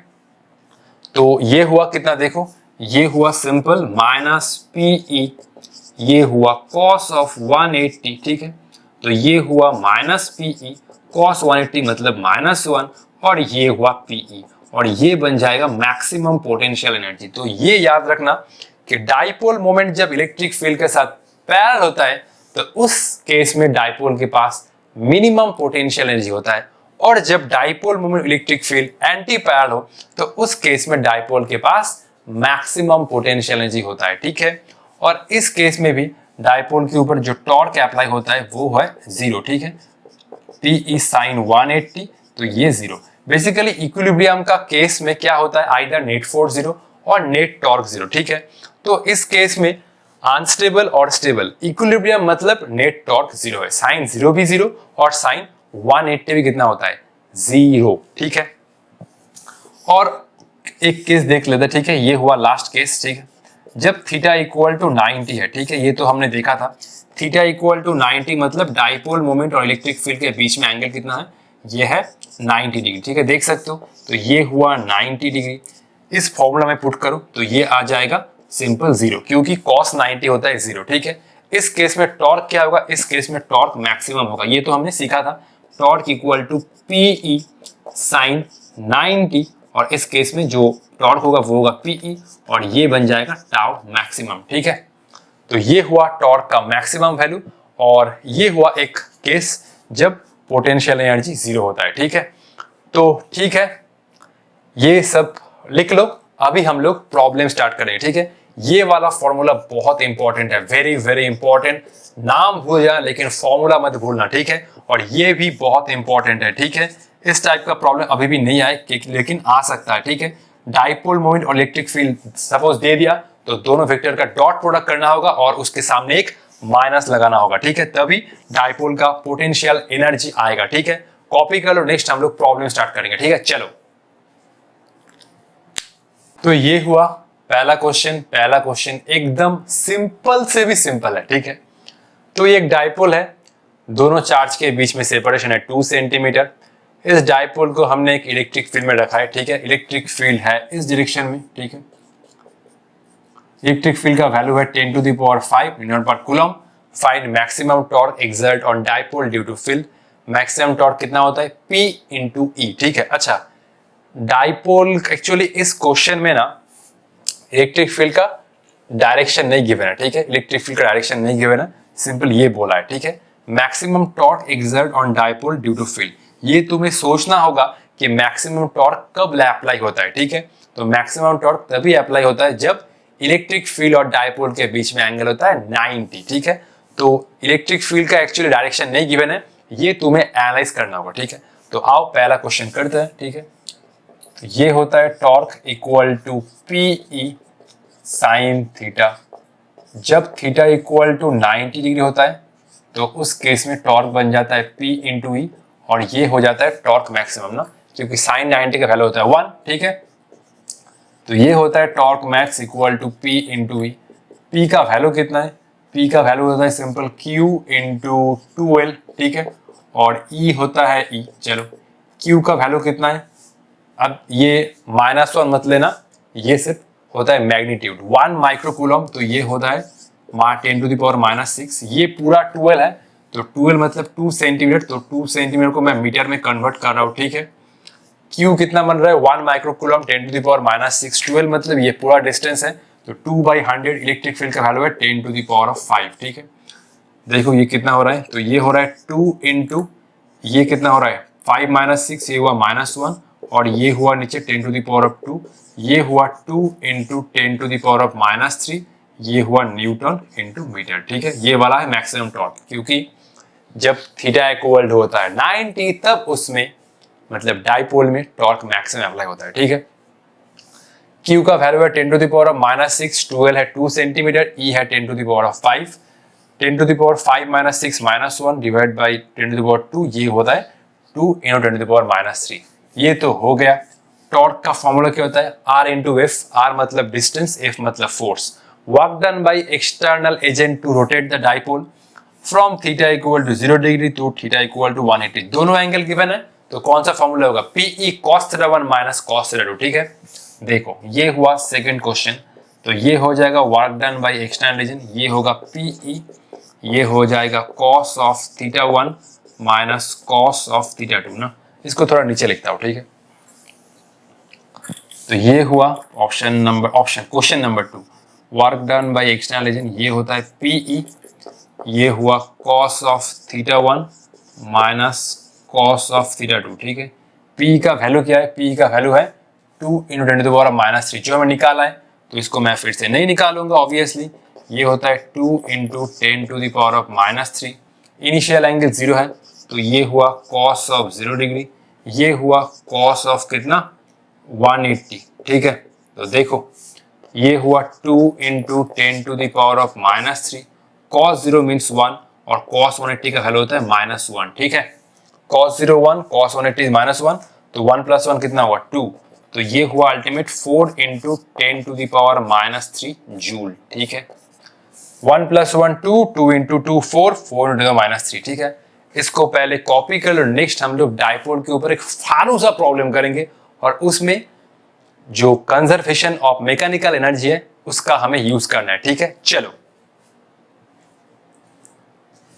तो ये हुआ कितना, देखो ये हुआ सिंपल माइनस Pe, ये हुआ cos ऑफ 180। ठीक है, तो ये हुआ माइनस Pe cos 180 मतलब -1, और ये हुआ Pe, और ये बन जाएगा मैक्सिमम पोटेंशियल एनर्जी। तो ये याद रखना कि डाइपोल मोमेंट जब इलेक्ट्रिक फील्ड के साथ पैरेलल होता है तो उस केस में डाइपोल के पास मिनिमम पोटेंशियल एनर्जी होता है, और जब dipole moment electric field anti parallel हो तो उस केस में डाइपोल के पास मैक्सिमम पोटेंशियल एनर्जी होता है। ठीक है, और इस केस में भी डाइपोल के ऊपर जो टॉर्क अप्लाई होता है वो है 0। ठीक है, Pe sin 180, तो ये 0। बेसिकली इक्विलिब्रियम का केस में क्या होता है, आइदर नेट फोर्स 0 और नेट टॉर्क 0। ठीक है, तो इस केस में अनस्टेबल और स्टेबल इक्विलिब्रियम मतलब नेट टॉर्क 0 है, साइन 0 भी 0 और साइन 180 भी कितना होता है, 0। ठीक है, और एक केस देख लेते हैं। ठीक है, ये हुआ लास्ट केस। ठीक है, जब थीटा इक्वल टू 90 है। ठीक है, ये तो हमने देखा था, थीटा इक्वल टू 90 मतलब डाइपोल मोमेंट और इलेक्ट्रिक फील्ड के बीच में एंगल कितना है, ये है 90 डिग्री। ठीक है, देख सकते हो, तो ये हुआ 90 डिग्री। इस फॉर्मूला में पुट करो तो ये आ जाएगा सिंपल 0, क्योंकि cos 90 होता है 0। ठीक है, इस केस में टॉर्क क्या होगा, इस केस में टॉर्क मैक्सिमम होगा, ये तो हमने सीखा था, torque equal to Pe sin 90, और इस केस में जो टॉर्क होगा वो होगा Pe, और ये बन जाएगा टाउ मैक्सिमम। ठीक है, तो ये हुआ टॉर्क का मैक्सिमम वैल्यू, और ये हुआ एक केस जब पोटेंशियल एनर्जी 0 होता है। ठीक है, तो ठीक है, ये सब लिख लो। अभी हम लोग प्रॉब्लम स्टार्ट करेंगे। ठीक है, ये वाला फॉर्मूला बहुत इंपॉर्टेंट है, वेरी वेरी इंपॉर्टेंट। नाम भूल जाए लेकिन फॉर्मूला मत भूलना। ठीक है, और ये भी बहुत इंपॉर्टेंट है। ठीक है, इस टाइप का प्रॉब्लम अभी भी नहीं आए लेकिन आ सकता है। ठीक है, डाइपोल मोमेंट और इलेक्ट्रिक फील्ड सपोज दे दिया तो दोनों वेक्टर का डॉट प्रोडक्ट करना होगा और उसके सामने एक माइनस लगाना होगा। ठीक है, तभी डाइपोल का पोटेंशियल एनर्जी आएगा। ठीक है, कॉपी कर लो, नेक्स्ट हम लोग प्रॉब्लम स्टार्ट करेंगे। ठीक है, चलो, तो ये हुआ पहला क्वेश्चन। पहला क्वेश्चन एकदम सिंपल से भी सिंपल है। ठीक है, तो ये एक डाइपोल है, दोनों चार्ज के बीच में सेपरेशन है 2 सेंटीमीटर। इस डाइपोल को हमने एक इलेक्ट्रिक फील्ड में रखा है। ठीक है, इलेक्ट्रिक फील्ड है इस डायरेक्शन में। ठीक है, इलेक्ट्रिक फील्ड का वैल्यू है 10 to the power 5 newton per coulomb. Find maximum torque exert on dipole due to field. Maximum torque कितना होता है, P into E। ठीक है, अच्छा, डाइपोल एक्चुअली इस क्वेश्चन में ना इलेक्ट्रिक फील्ड का डायरेक्शन नहीं गिवन है। ठीक है, इलेक्ट्रिक फील्ड का डायरेक्शन नहीं गिवन है, सिंपल ये बोला है। ठीक है, maximum torque exert on dipole due to field, ये तुम्हें सोचना होगा कि मैक्सिमम टॉर्क कब अप्लाई होता है। ठीक है, तो मैक्सिमम टॉर्क तभी अप्लाई होता है जब इलेक्ट्रिक फील्ड और डाइपोल के बीच में एंगल होता है 90। ठीक है, तो इलेक्ट्रिक फील्ड का एक्चुअली डायरेक्शन नहीं गिवन है, ये तुम्हें एनालाइज करना होगा। ठीक है, तो आओ पहला क्वेश्चन करते हैं। ठीक है, तो ये होता है torque equal to Pe sine theta. जब थीटा इक्वल टू 90 डिग्री होता है तो उस केस में टॉर्क बन जाता है P into E, और ये हो जाता है टॉर्क मैक्सिमम ना, क्योंकि साइन 90 का वैल्यू होता है 1। ठीक है, तो ये होता है torque max equal to P into E। P का वैल्यू कितना है, P का वैल्यू होता है सिंपल Q into 2L। ठीक है, और E होता है E। चलो, Q का वैल्यू कितना है, अब ये -1 मत लेना, ये सिर्फ होता है मैग्नीट्यूड 1 माइक्रोकूलम, तो ये होता है 10 to the power -6। ये पूरा 12 है, तो 12 मतलब 2 सेंटीमीटर, तो 2 सेंटीमीटर को मैं मीटर में कन्वर्ट कर रहा हूँ। ठीक है, Q कितना बन रहा है, 1 माइक्रोकूलम 10 to the power -6, 12 मतलब ये पूरा डिस्टेंस है, तो 2/100 इलेक्ट्रिक फील्ड का वैल्यू है 10 to the power 5। ठीक है, देखो ये कितना हो रहा है, तो ये हो रहा है 2 into ये कितना हो रहा है 5 - 6, ये हुआ -1, और ये हुआ नीचे 10 to the power 2, ये हुआ 2 into 10 to the power -3, ये हुआ न्यूटन इंटू मीटर, ठीक है। ये वाला है मैक्सिमम टॉर्क, क्योंकि जब थीटा इक्वल होता है 90 तब उसमें मतलब डाइपोल में टॉर्क मैक्सिमम अप्लाई होता है, ठीक है। Q का वैल्यू है 10 टू द पावर ऑफ -6, 12 है 2 सेंटीमीटर, E है 10 to the power of 5, 10 to the power 5 - 6 -1 divide by 10 to the power 2, ये होता है 2 × 10 टू द पावर -3। ये तो हो गया। टॉर्क का फॉर्मूला क्या होता है? R इंटू एफ, आर मतलब डिस्टेंस, एफ मतलब force. Work done by external agent to rotate the dipole from theta equal to 0 degree to theta equal to 180। दोनों एंगल गिवन है, तो कौन सा फॉर्मूला होगा? PE cos θ1 माइनस cos θ2, ठीक है। देखो ये हुआ सेकंड क्वेश्चन, तो ये हो जाएगा work done by external agent, ये होगा PE, ये हो जाएगा cos of θ1 minus cos of θ2 ना। इसको थोड़ा नीचे लिखता हूं, ठीक है। तो ये हुआ question number 2, work done by external agent, ये होता है PE, ये हुआ cos of θ1 minus cos of θ2, ठीक है। P का वैल्यू क्या है? P का वैल्यू है 2 × 10 टू द पावर -3, जो हमें निकाला है, तो इसको मैं फिर से नहीं निकालूंगा ऑब्वियसली। ये होता है 2 × 10 to the power of -3, initial angle 0 है, तो ये हुआ cos ऑफ 0 डिग्री, ये हुआ cos ऑफ कितना? 180, ठीक है। तो देखो ये हुआ 2 × 10 to the power of -3, cos 0 means 1 और cos 180 का वैल्यू होता है -1, ठीक है। cos 0 1, cos 180 -1, तो 1 + 1 कितना हुआ? 2, तो ये हुआ ultimate 4 × 10 to the power -3 joule, ठीक है। 1 + 1 2, 2 × 2 4, 4 × -3, ठीक है। इसको पहले कॉपी कर लो। नेक्स्ट हम लोग डाइपोल के ऊपर एक फालतू सा प्रॉब्लम करेंगे और उसमें जो कंजर्वेशन ऑफ मैकेनिकल एनर्जी है उसका हमें यूज करना है, ठीक है। चलो,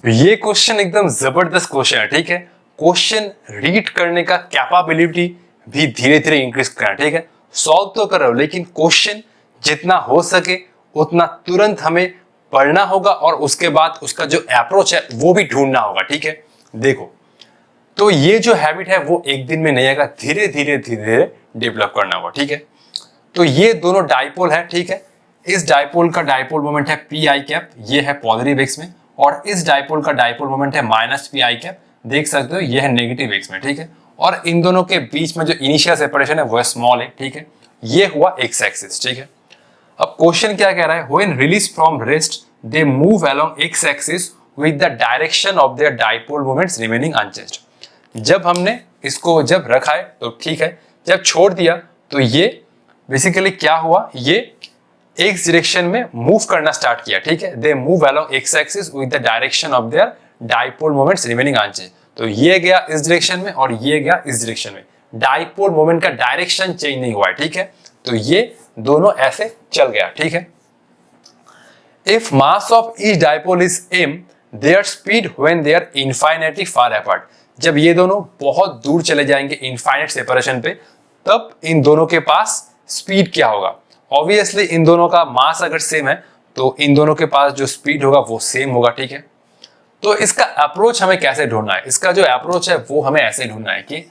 ये क्वेश्चन एकदम जबरदस्त क्वेश्चन है, ठीक है। क्वेश्चन रीड करने का कैपेबिलिटी भी धीरे धीरे इंक्रीज करना, ठीक है। सॉल्व तो कर रहे हो, लेकिन क्वेश्चन जितना हो सके उतना तुरंत हमें पढ़ना होगा और उसके बाद उसका जो अप्रोच है वो भी ढूंढना होगा, ठीक है। देखो, तो ये जो हैबिट है वो एक दिन में नहीं आएगा, धीरे धीरे डेवलप करना होगा, ठीक है। तो ये दोनों डाइपोल है, ठीक है। इस डाइपोल का डाइपोल मोमेंट है PI कैप, ये है पॉजिटिव एक्स में, और इस डाइपोल का डाइपोल मोमेंट है -PI कैप, देख सकते हो ये है नेगेटिव एक्स में, ठीक है। और इन दोनों के बीच में जो इनिशियल सेपरेशन है वो स्मॉल है, ठीक है। ये हुआ एक्स एक्सिस, ठीक है। अब क्वेश्चन क्या कह रहा है? When release from rest they move along x axis with the direction of their dipole moments remaining unchanged. जब हमने इसको जब रखा है तो ठीक है, जब छोड़ दिया तो ये बेसिकली क्या हुआ? ये एक्स डायरेक्शन में मूव करना स्टार्ट किया, ठीक है। They move along x axis with the direction of their dipole moments remaining unchanged. तो ये गया इस डायरेक्शन में और ये गया इस डायरेक्शन में, डाइपोल मोमेंट का डायरेक्शन चेंज नहीं हुआ है, ठीक है। तो ये दोनों ऐसे चल गया, ठीक है। If mass of each dipole is m, their speed when they are infinitely far apart. जब ये दोनों बहुत दूर चले जाएंगे इनफाइनाइट सेपरेशन पे, तब इन दोनों के पास स्पीड क्या होगा? ऑब्वियसली इन दोनों का मास अगर सेम है तो इन दोनों के पास जो स्पीड होगा वो सेम होगा, ठीक है। तो इसका अप्रोच हमें कैसे ढूंढना है? इसका जो अप्रोच है वो हमें ऐसे ढूंढना है कि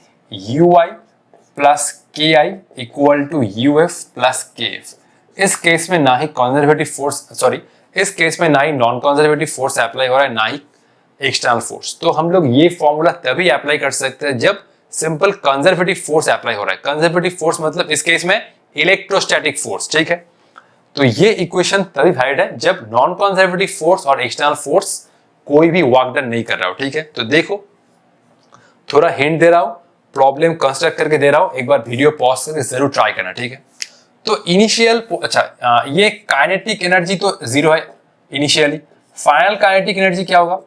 ui plus ki equal to uf plus kf। इस केस में ना ही कंजर्वेटिव फोर्स, इस केस में ना ही नॉन कंजर्वेटिव फोर्स अप्लाई हो रहा है, ना ही एक्सटर्नल फोर्स। तो हम लोग ये फॉर्मूला तभी अप्लाई कर सकते हैं जब सिंपल कंजर्वेटिव फोर्स अप्लाई हो रहा है। कंजर्वेटिव फोर्स मतलब इस केस में इलेक्ट्रोस्टैटिक फोर्स, ठीक है। तो ये इक्वेशन तभी वैलिड है जब नॉन कंजर्वेटिव फोर्स और एक्सटर्नल फोर्स कोई भी वर्क डन नहीं कर रहा हो, ठीक है। तो देखो, थोड़ा हिंट दे रहा हूं, प्रॉब्लम कंस्ट्रक्ट करके दे रहा हूं, एक बार वीडियो पॉज करके जरूर ट्राई करना, ठीक है। तो इनिशियल ये काइनेटिक एनर्जी तो 0 है इनिशियली। फाइनल काइनेटिक एनर्जी क्या होगा?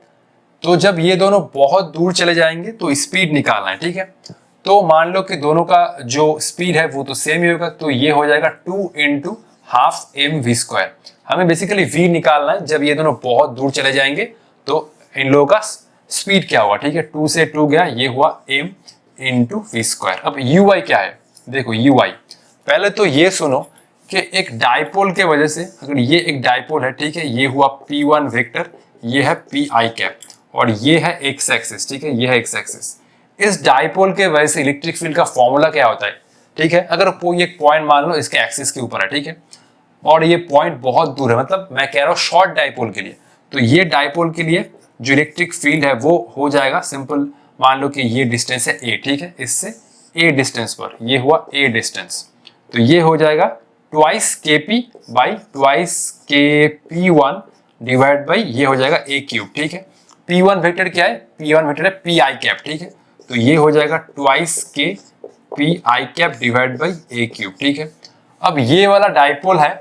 तो जब ये दोनों बहुत दूर चले जाएंगे तो स्पीड निकालना है, ठीक है। तो मान लो कि दोनों का जो स्पीड है वो तो सेम ही होगा, तो ये हो जाएगा 2 × ½ mv²। हमें बेसिकली v निकालना है जब ये दोनों बहुत दूर चले जाएंगे तो इन लोगों का स्पीड क्या होगा, ठीक है। 2 से 2 गया, ये हुआ m × v²। अब ui क्या है? देखो ui, पहले तो ये सुनो कि एक डाइपोल के वजह से, अगर ये एक डाइपोल है, ठीक है, ये हुआ p1 वेक्टर, ये है pi कैप और ये है एक्स एक्सिस, ठीक है, ये है एक्स एक्सिस। इस डाइपोल के वजह से इलेक्ट्रिक फील्ड का फॉर्मूला क्या होता है, ठीक है। अगर कोई एक पॉइंट मान लो इसके एक्सिस के ऊपर है, ठीक है, और ये पॉइंट बहुत दूर है, मतलब मैं कह रहा हूँ शॉर्ट डाइपोल के लिए। तो ये डाइपोल के लिए जो इलेक्ट्रिक फील्ड है वो हो जाएगा सिंपल, मान लो कि ये डिस्टेंस है a, ठीक है, इससे a डिस्टेंस पर, ये हुआ a डिस्टेंस, तो ये हो जाएगा twice kp by twice kp1 divide by ये हो जाएगा a क्यूब, ठीक है। p1 वेक्टर क्या है, p1 वेक्टर है pi कैप, ठीक है, तो ये हो जाएगा twice k pi cap divide by a cube, ठीक है। अब ये वाला डाइपोल है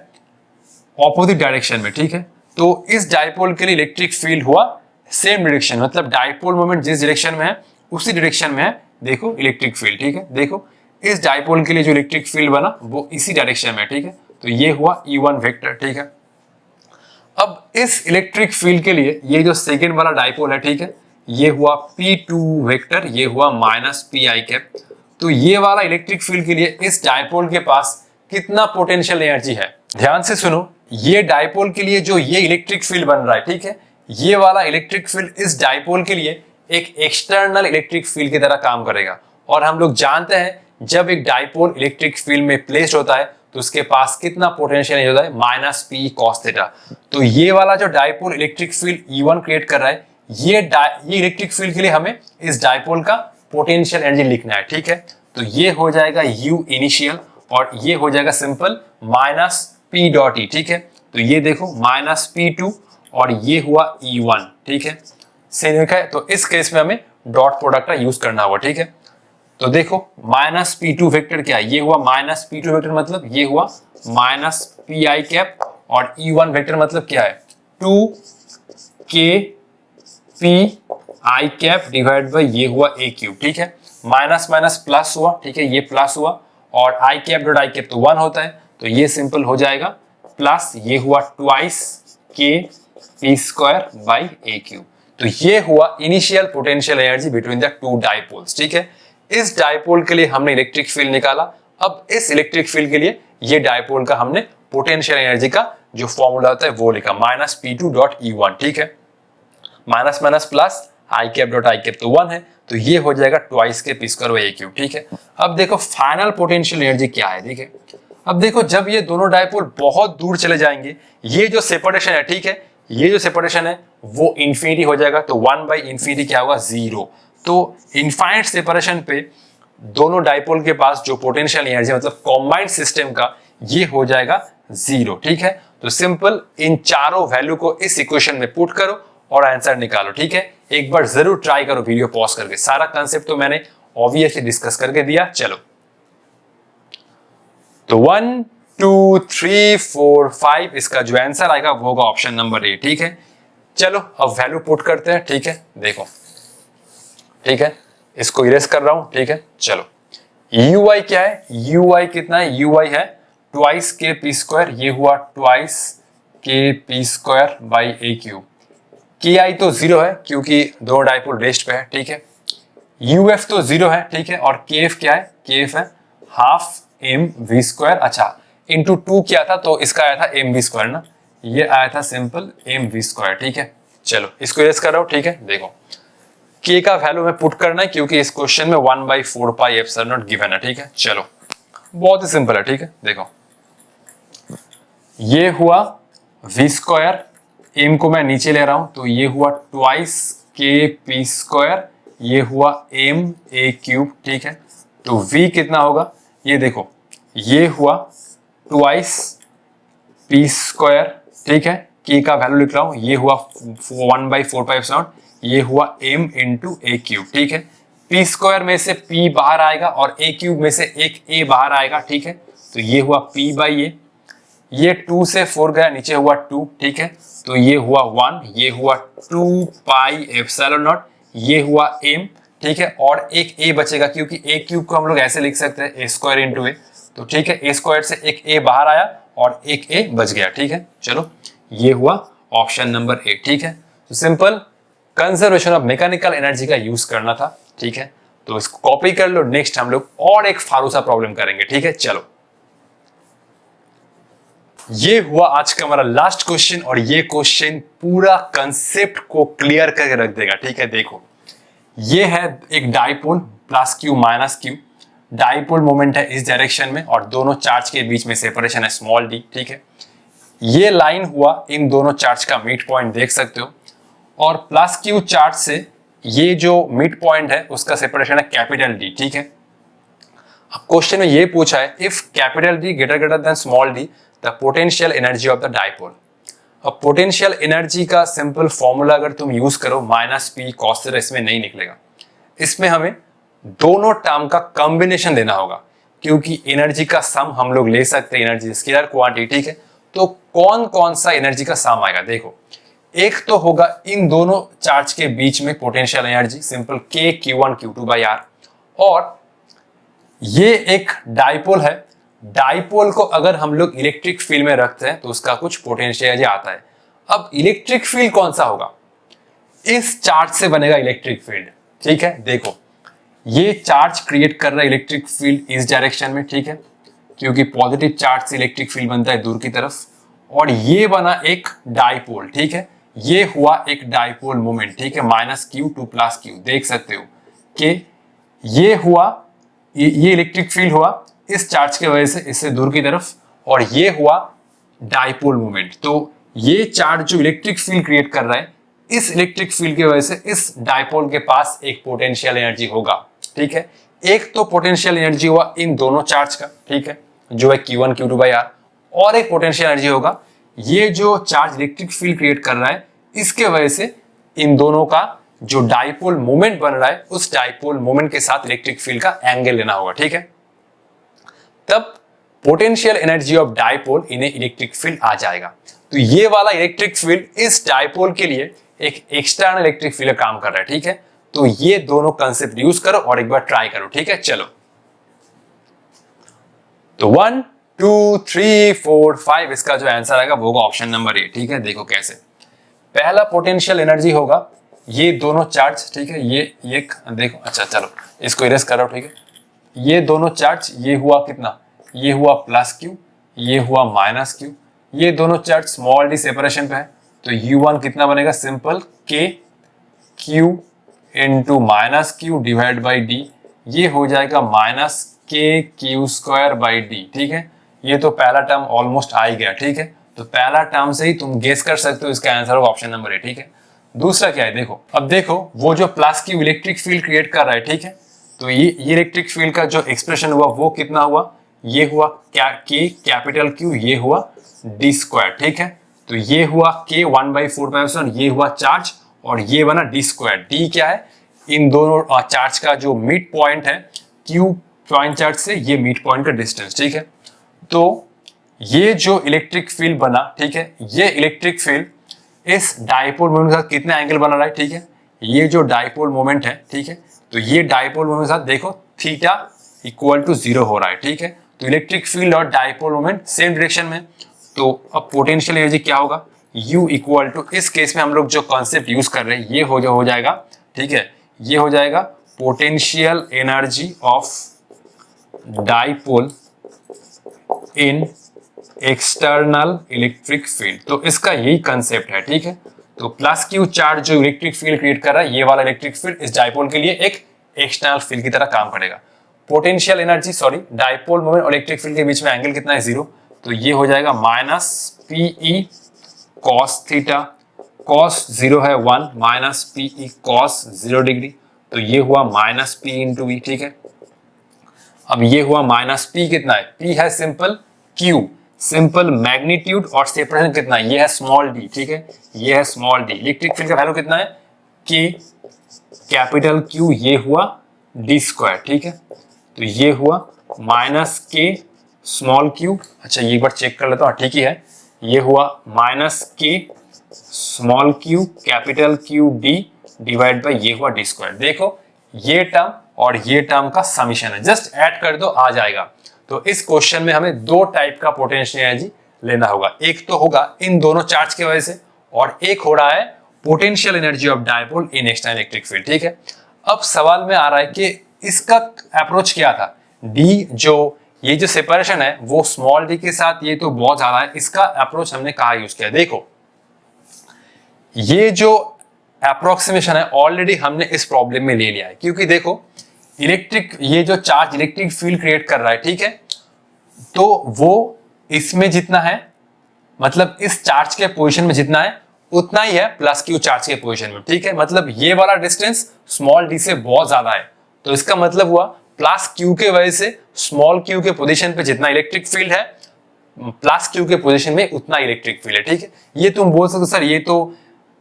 ऑपोजिट डायरेक्शन में, ठीक है, तो इस डाइपोल के लिए इलेक्ट्रिक फील्ड हुआ सेम डायरेक्शन, मतलब डाइपोल मोमेंट जिस डायरेक्शन में है उसी डायरेक्शन में है, देखो इलेक्ट्रिक फील्ड, ठीक है। देखो इस डाइपोल के लिए जो इलेक्ट्रिक फील्ड बना वो इसी डायरेक्शन में है, ठीक है, तो ये हुआ E1 वेक्टर, ठीक है। अब इस इलेक्ट्रिक फील्ड के लिए ये जो सेकेंड वाला डाइपोल है, ठीक है, ये हुआ P2 वेक्टर, ये हुआ माइनस पी आई कैप। तो ये वाला इलेक्ट्रिक फील्ड के लिए इस डाइपोल के पास कितना पोटेंशियल एनर्जी है, ध्यान से सुनो। ये डाइपोल के लिए जो ये इलेक्ट्रिक फील्ड बन रहा है, ठीक है, ये वाला इलेक्ट्रिक फील्ड इस डाइपोल के लिए एक एक्सटर्नल इलेक्ट्रिक फील्ड की तरह काम करेगा। और हम लोग जानते हैं जब एक डाइपोल इलेक्ट्रिक फील्ड में प्लेस्ड होता है तो उसके पास कितना पोटेंशियल एनर्जी होता है, माइनस पी कॉस थीटा। तो ये वाला जो dipole electric field E1 create कर रहा है, ये इलेक्ट्रिक फील्ड के लिए हमें इस डाइपोल का पोटेंशियल एनर्जी लिखना है, ठीक है। तो ये हो जाएगा U इनिशियल और ये हो जाएगा simple minus P dot E, ठीक है। तो ये देखो माइनस P2 और ये हुआ E1, ठीक है, सेम है। तो इस केस में हमें डॉट प्रोडक्ट का यूज करना होगा, ठीक है। तो देखो माइनस P2 वेक्टर क्या है, ये हुआ माइनस P2 वेक्टर, मतलब ये हुआ माइनस पी आई कैप, और E1 वेक्टर मतलब क्या है 2k p I cap divide by ये हुआ a क्यूब, ठीक है। माइनस माइनस प्लस हुआ, ठीक है, ये प्लस हुआ और आई कैप डॉट आई कैप तो 1 होता है, तो ये सिंपल हो जाएगा प्लस ये हुआ twice k p square by a cube. तो ये हुआ initial potential energy between the two dipoles, ठीक है। इस डाइपोल के लिए हमने इलेक्ट्रिक फील्ड निकाला। अब इस इलेक्ट्रिक फील्ड के लिए ये डाइपोल का हमने पोटेंशियल एनर्जी का जो फॉर्मूला होता है वो लिखा, माइनस P2 डॉट E1, ठीक है। Minus minus plus I cap dot I cap तो 1 है, तो ये हो जाएगा ट्वाइस के P square by a cube, ठीक है। अब देखो फाइनल पोटेंशियल एनर्जी क्या है, ठीक है। अब देखो जब ये दोनों डाइपोल बहुत दूर चले जाएंगे, ये जो सेपरेशन है, ठीक है, ये जो सेपरेशन है वो इंफिनिटी हो जाएगा, तो 1 बाई इंफिनिटी क्या होगा 0। तो इनफाइनाइट सेपरेशन पे दोनों डाइपोल के पास जो पोटेंशियल एनर्जी मतलब कॉम्बाइंड सिस्टम का ये हो जाएगा 0, ठीक है। तो सिंपल इन चारों वैल्यू को इस इक्वेशन में पुट करो और आंसर निकालो, ठीक है। एक बार जरूर ट्राई करो वीडियो पॉज करके, सारा कंसेप्ट तो मैंने ऑब्वियसली डिस्कस करके दिया। चलो तो 1 2 3 4 5 इसका जो आंसर आएगा वो होगा ऑप्शन नंबर ए, ठीक है। चलो अब वैल्यू पुट करते हैं, ठीक है। देखो ठीक है, इसको इरेज कर रहा हूं, ठीक है। चलो ui क्या है, ui कितना है, ui है ट्वाइस के पी स्क्वायर, ये हुआ ट्वाइस के P square by A cube. की आई तो 0 है क्योंकि दोनों डाइपोल रेस्ट पे है, ठीक है। यूएफ तो 0 है, ठीक है। और के एफ क्या है, के एफ है हाफ एम वी स्क्वायर, अच्छा इंटू 2 किया था तो इसका आया था एम वी स्क्वायर ना, ये आया था सिंपल एम वी स्क्वायर, ठीक है। चलो इसको इरेज कर रहा हूं, ठीक है। देखो k का वैल्यू में पुट करना है क्योंकि इस क्वेश्चन में 1/4 पाई एप्सिलॉन नॉट गिवन है, ठीक है। चलो बहुत ही सिंपल है, ठीक है। देखो ये हुआ v स्क्वायर, m को मैं नीचे ले रहा हूं तो ये हुआ ट्वाइस के पी स्क्वायर, ये हुआ m a क्यूब, ठीक है। तो v कितना होगा, ये देखो ये हुआ ट्वाइस पी स्क्वायर, ठीक है। k का वैल्यू लिख रहा हूं, ये हुआ 1/4 पाई एप्सिलॉन, ये हुआ m इंटू ए क्यूब, ठीक है। पी स्क्वायर में से p बाहर आएगा और a क्यूब में से एक a बाहर आएगा, ठीक है। तो ये हुआ p बाई a, ये 2 से 4 गया, नीचे हुआ 2, ठीक है। तो ये हुआ 1, ये हुआ 2 पाई एप्सिलॉन नॉट, ये हुआ m, ठीक है। और एक a बचेगा क्योंकि a क्यूब को हम लोग ऐसे लिख सकते हैं a स्क्वायर इंटू a, तो ठीक है। a स्क्वायर से एक a बाहर आया और एक a बच गया, ठीक है। चलो ये हुआ ऑप्शन नंबर ए, ठीक है। तो simple conservation of mechanical energy का यूज करना था, ठीक है। तो इसको कॉपी कर लो, नेक्स्ट हम लोग और एक फारूसा प्रॉब्लम करेंगे, ठीक है। चलो ये हुआ आज का हमारा लास्ट क्वेश्चन और ये क्वेश्चन पूरा कंसेप्ट को क्लियर करके रख देगा, ठीक है। देखो ये है एक dipole plus Q minus Q, dipole moment है इस डायरेक्शन में और दोनों चार्ज के बीच में सेपरेशन है स्मॉल डी, ठीक है। ये लाइन हुआ इन दोनों चार्ज का मिड पॉइंट, देख सकते हो। और प्लस क्यू चार्ज से ये जो मिड पॉइंट है उसका सेपरेशन है कैपिटल डी, ठीक है। अब क्वेश्चन में ये पूछा है if capital D greater than small D the potential energy of the dipole. अब पोटेंशियल एनर्जी का सिंपल फॉर्मूला अगर तुम यूज करो माइनस पी कॉस थीटा, इसमें नहीं निकलेगा। इसमें हमें दोनों टर्म का कॉम्बिनेशन लेना होगा, क्योंकि एनर्जी का सम हम लोग ले सकते हैं, एनर्जी स्केलर क्वांटिटी, ठीक है। तो कौन कौन सा एनर्जी का सम आएगा, देखो। एक तो होगा इन दोनों चार्ज के बीच में potential energy, simple K Q1 Q2 by R। और ये एक डाइपोल है, डाइपोल को अगर हम लोग इलेक्ट्रिक फील्ड में रखते हैं तो उसका कुछ पोटेंशियल एनर्जी आता है। अब इलेक्ट्रिक फील्ड कौन सा होगा, इस चार्ज से बनेगा इलेक्ट्रिक फील्ड, ठीक है। देखो ये चार्ज क्रिएट कर रहा है इलेक्ट्रिक फील्ड इस डायरेक्शन में, ठीक है, क्योंकि पॉजिटिव चार्ज से इलेक्ट्रिक फील्ड बनता है दूर की तरफ। और ये बना एक डाइपोल, ठीक है, ये हुआ एक डाइपोल मोमेंट, ठीक है, minus Q two plus Q, देख सकते हो कि ये हुआ, ये इलेक्ट्रिक फील्ड हुआ इस चार्ज की वजह से इससे दूर की तरफ, और ये हुआ डाइपोल मोमेंट। तो ये चार्ज जो इलेक्ट्रिक फील्ड क्रिएट कर रहा है, इस इलेक्ट्रिक फील्ड की वजह से इस डाइपोल के पास एक पोटेंशियल एनर्जी होगा, ठीक है। एक तो पोटेंशियल एनर्जी हुआ इन दोनों चार्ज का, ठीक है, जो है Q1 Q2 बाई R। और एक पोटेंशियल एनर्जी होगा ये जो चार्ज इलेक्ट्रिक फील्ड क्रिएट कर रहा है, इसके वजह से इन दोनों का जो डाइपोल मोमेंट बन रहा है, उस डाइपोल मोमेंट के साथ इलेक्ट्रिक फील्ड का एंगल लेना होगा, ठीक है। तब पोटेंशियल एनर्जी ऑफ डाइपोल इन्हें इलेक्ट्रिक फील्ड आ जाएगा। तो ये वाला इलेक्ट्रिक फील्ड इस डाइपोल के लिए एक एक्सटर्नल इलेक्ट्रिक फील्ड का काम कर रहा है, ठीक है। तो ये दोनों कंसेप्ट यूज करो और एक बार ट्राई करो, ठीक है। चलो तो 1 2 3 4 5 इसका जो आंसर आएगा वो होगा ऑप्शन नंबर ए, ठीक है। देखो कैसे, पहला पोटेंशियल एनर्जी होगा ये दोनों चार्ज, ठीक है, ये देखो, अच्छा चलो इसको इरेज करो, ठीक है। ये दोनों चार्ज, ये हुआ कितना, ये हुआ प्लस क्यू, ये हुआ माइनस क्यू, ये दोनों चार्ज स्मॉल डी सेपरेशन पे है, तो U1 कितना बनेगा, simple K Q into minus Q divide by D, ये हो जाएगा minus K Q square by D, ठीक है। ये तो पहला टर्म ऑलमोस्ट आ ही गया, ठीक है। तो पहला टर्म से ही तुम गेस कर सकते हो इसका आंसर होगा ऑप्शन नंबर ए, ठीक है। दूसरा क्या है, देखो, अब देखो वो जो plus Q electric field create कर रहा है, ठीक है, तो ये इलेक्ट्रिक फील्ड का जो एक्सप्रेशन हुआ वो कितना हुआ, ये हुआ K कैपिटल Q, ये हुआ डी स्क्वायर, ठीक है। तो ये हुआ K 1/4, ये हुआ चार्ज, और ये बना डी स्क्वायर। डी क्या है, इन दोनों चार्ज का जो मिड पॉइंट है Q पॉइंट चार्ज से ये मिड पॉइंट का डिस्टेंस, ठीक है। तो ये जो इलेक्ट्रिक फील्ड बना, ठीक है, ये इलेक्ट्रिक फील्ड इस डाइपोल मोमेंट के साथ कितने एंगल बना रहा है, ठीक है। ये जो डाइपोल मोमेंट है, ठीक है, तो ये डाइपोल मोमेंट के साथ देखो थीटा इक्वल टू 0 हो रहा है, ठीक है। तो इलेक्ट्रिक फील्ड और डाइपोल मोमेंट सेम डायरेक्शन में, तो अब पोटेंशियल एनर्जी क्या होगा, U इक्वल टू, इस केस में हम लोग जो कॉन्सेप्ट यूज कर रहे हैं ये हो जाएगा, ठीक है, ये हो जाएगा potential energy of dipole in external electric field. तो इसका यही कंसेप्ट है, ठीक है। तो प्लस क्यू चार्ज जो इलेक्ट्रिक फील्ड क्रिएट कर रहा है, ये वाला इलेक्ट्रिक फील्ड इस डाइपोल के लिए एक एक्सटर्नल फील्ड की तरह काम करेगा। Potential energy, sorry, dipole moment और इलेक्ट्रिक फील्ड के बीच में एंगल कितना है, 0, तो ये हो जाएगा minus PE cos theta, cos 0 है 1, माइनस PE कॉस 0 डिग्री, तो ये हुआ माइनस P इंटू V, ठीक है। अब ये हुआ माइनस P, कितना है, P है सिंपल Q, सिंपल मैग्नीट्यूड, और सेपरेशन कितना है, ये है स्मॉल d, ठीक है, ये है स्मॉल d। इलेक्ट्रिक फील्ड का वैल्यू कितना है, K कैपिटल Q, ये हुआ d स्क्वायर, ठीक है। तो ये हुआ माइनस K स्मॉल q, अच्छा ये एक बार चेक कर लेता हूँ, ठीक ही है, ये हुआ minus K small q capital Q d divide by ये हुआ d स्क्वायर। देखो ये टर्म और ये टर्म का समीशन है, जस्ट ऐड कर दो आ जाएगा। तो इस क्वेश्चन में हमें दो टाइप का पोटेंशियल एनर्जी लेना होगा, एक तो होगा इन दोनों चार्ज की वजह से, और एक हो रहा है potential energy of dipole in external electric field, ठीक है। अब सवाल में आ रहा है कि इसका अप्रोच क्या था, डी जो ये जो सेपरेशन है वो स्मॉल डी के साथ ये तो बहुत ज्यादा है, इसका अप्रोच हमने कहा यूज किया। देखो ये जो अप्रोक्सीमेशन है ऑलरेडी हमने इस प्रॉब्लम में ले लिया है, क्योंकि देखो इलेक्ट्रिक ये जो चार्ज इलेक्ट्रिक फील्ड क्रिएट कर रहा है, ठीक है, तो वो इसमें जितना है मतलब इस चार्ज के पोजीशन में जितना है उतना ही है प्लस क्यू चार्ज के पोजीशन में, ठीक है। मतलब ये वाला डिस्टेंस स्मॉल डी से बहुत ज्यादा है, तो इसका मतलब हुआ प्लस क्यू के वजह से स्मॉल क्यू के पोजीशन पे जितना इलेक्ट्रिक फील्ड है प्लस क्यू के पोजीशन में उतना इलेक्ट्रिक फील्ड है, ठीक है। ये तुम बोल सकते हो सर ये तो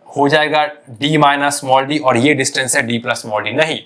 हो जाएगा डी माइनस स्मॉल डी और ये डिस्टेंस है डी प्लस स्मॉल डी। नहीं,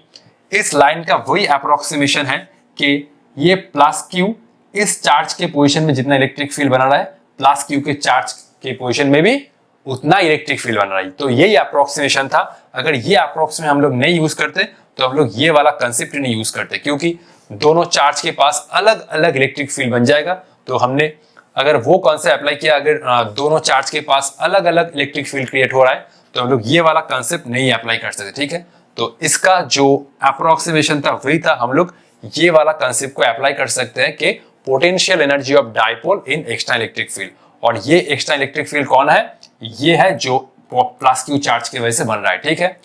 इस लाइन का वही अप्रोक्सीमेशन है कि ये प्लस क्यू इस चार्ज के पोजीशन में जितना इलेक्ट्रिक फील्ड बना रहा है प्लस क्यू के चार्ज के पोजीशन में भी उतना इलेक्ट्रिक फील्ड बन रहा है। तो यही अप्रोक्सीमेशन था। अगर ये अप्रोक्सीमेशन हम लोग नहीं यूज करते तो हम लोग ये वाला कंसेप्ट नहीं यूज करते, क्योंकि दोनों चार्ज के पास अलग अलग इलेक्ट्रिक फील्ड बन जाएगा। तो हमने अगर वो कॉन्सेप्ट अप्लाई किया, अगर दोनों चार्ज के पास अलग अलग इलेक्ट्रिक फील्ड क्रिएट हो रहा है तो हम लोग ये वाला कंसेप्ट नहीं अप्लाई कर सकते, ठीक है। तो इसका जो अप्रोक्सीमेशन था वही था, हम लोग ये वाला कंसेप्ट को अप्लाई कर सकते हैं कि potential energy of dipole in extra electric field. और ये एक्स्ट्रा इलेक्ट्रिक फील्ड कौन है? ये है जो प्लस क्यू चार्ज की वजह से बन रहा है, ठीक है।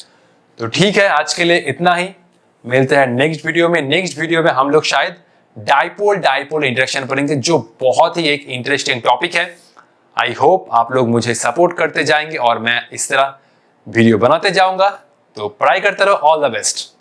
तो ठीक है, आज के लिए इतना ही। मिलते हैं नेक्स्ट वीडियो में। नेक्स्ट वीडियो में हम लोग शायद डाइपोल डाइपोल इंटरेक्शन पढ़ेंगे, जो बहुत ही एक इंटरेस्टिंग टॉपिक है। आई होप आप लोग मुझे सपोर्ट करते जाएंगे और मैं इस तरह वीडियो बनाते जाऊंगा। तो पढ़ाई करते रहो। All the best.